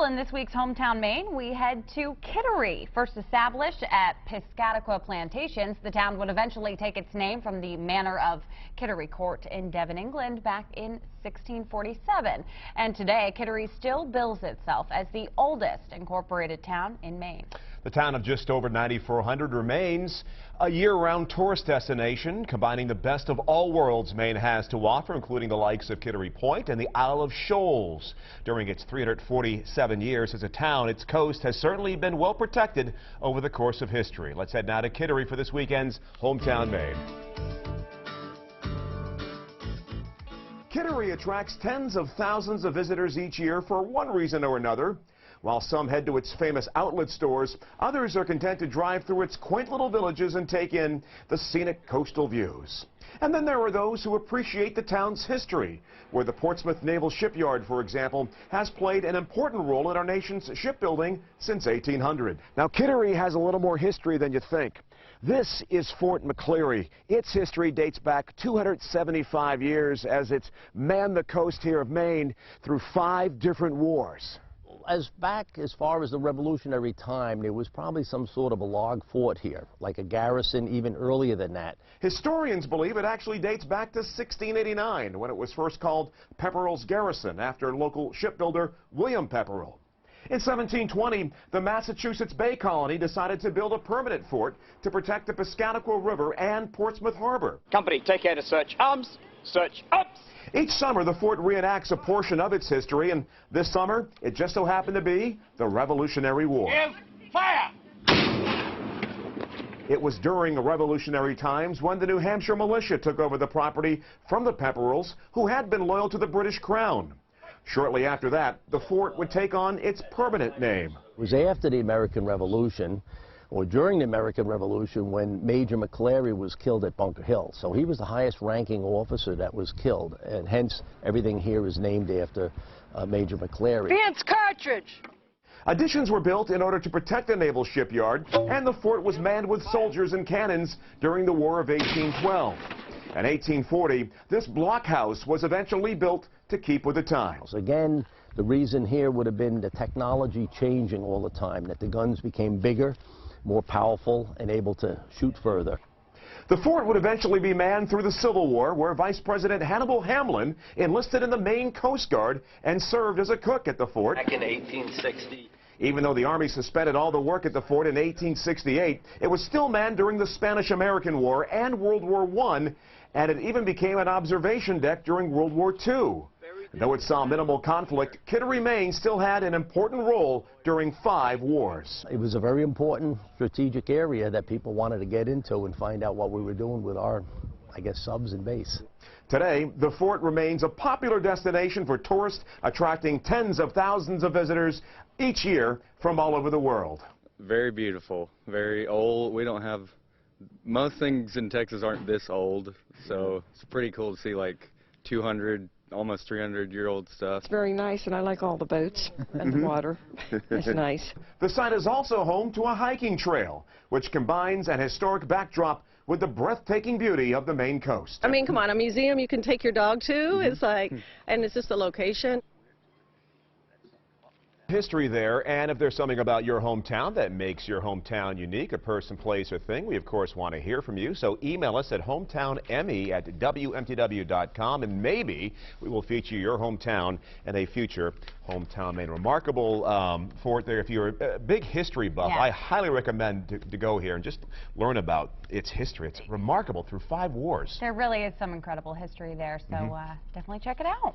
Well, in this week's Hometown Maine, we head to Kittery. First established at Piscataqua Plantations, the town would eventually take its name from the manor of Kittery Court in Devon, England, back in 1647. And today, Kittery still bills itself as the oldest incorporated town in Maine. The town of just over 9,400 remains a year-round tourist destination, combining the best of all worlds Maine has to offer, including the likes of Kittery Point and the Isle of Shoals. During its 347 years as a town, its coast has certainly been well protected over the course of history. Let's head now to Kittery for this weekend's Hometown Maine. Kittery attracts tens of thousands of visitors each year for one reason or another. While some head to its famous outlet stores, others are content to drive through its quaint little villages and take in the scenic coastal views. And then there are those who appreciate the town's history, where the Portsmouth Naval Shipyard, for example, has played an important role in our nation's shipbuilding since 1800. Now, Kittery has a little more history than you think. This is Fort McCleary. Its history dates back 275 years as it's manned the coast here of Maine through 5 different wars. As far as the Revolutionary time, there was probably some sort of a log fort here, like a garrison even earlier than that. Historians believe it actually dates back to 1689, when it was first called Pepperell's Garrison, after local shipbuilder William Pepperell. In 1720, the Massachusetts Bay Colony decided to build a permanent fort to protect the Piscataqua River and Portsmouth Harbor. Company, take care to search arms, search ups. Each summer, the fort reenacts a portion of its history, and this summer, it just so happened to be the Revolutionary War. Give fire! It was during the Revolutionary times when the New Hampshire militia took over the property from the Pepperells, who had been loyal to the British Crown. Shortly after that, the fort would take on its permanent name. It was after the American Revolution, or during the American Revolution, when Major McCleary was killed at Bunker Hill. So he was the highest ranking officer that was killed, and hence everything here is named after Major McCleary. Vance Cartridge! Additions were built in order to protect the naval shipyard, and the fort was manned with soldiers and cannons during the War of 1812. In 1840, this blockhouse was eventually built to keep with the times. Again, the reason here would have been the technology changing all the time, that the guns became bigger, more powerful, and able to shoot further. The fort would eventually be manned through the Civil War, where Vice President Hannibal Hamlin enlisted in the Maine Coast Guard and served as a cook at the fort. Back in 1860. Even though the Army suspended all the work at the fort in 1868, it was still manned during the Spanish-American War and World War I, and it even became an observation deck during World War II. Though it saw minimal conflict, Kittery, Maine still had an important role during 5 wars. It was a very important strategic area that people wanted to get into and find out what we were doing with our, subs and base. Today, the fort remains a popular destination for tourists, attracting tens of thousands of visitors each year from all over the world. Very beautiful, very old. We don't have, most things in Texas aren't this old, so it's pretty cool to see like 200, almost 300-year-old stuff. It's very nice, and I like all the boats and the water. It's nice. The site is also home to a hiking trail, which combines an historic backdrop with the breathtaking beauty of the Maine coast. I mean, come on, a museum you can take your dog to. It's like, and it's just the location. History there, and if there's something about your hometown that makes your hometown unique, a person, place, or thing, we of course want to hear from you. So email us at hometownme@wmtw.com, and maybe we will feature your hometown in a future Hometown Maine. Remarkable fort there. If you're a big history buff, yeah, I highly recommend to go here and just learn about its history. It's remarkable through 5 wars. There really is some incredible history there, so definitely check it out.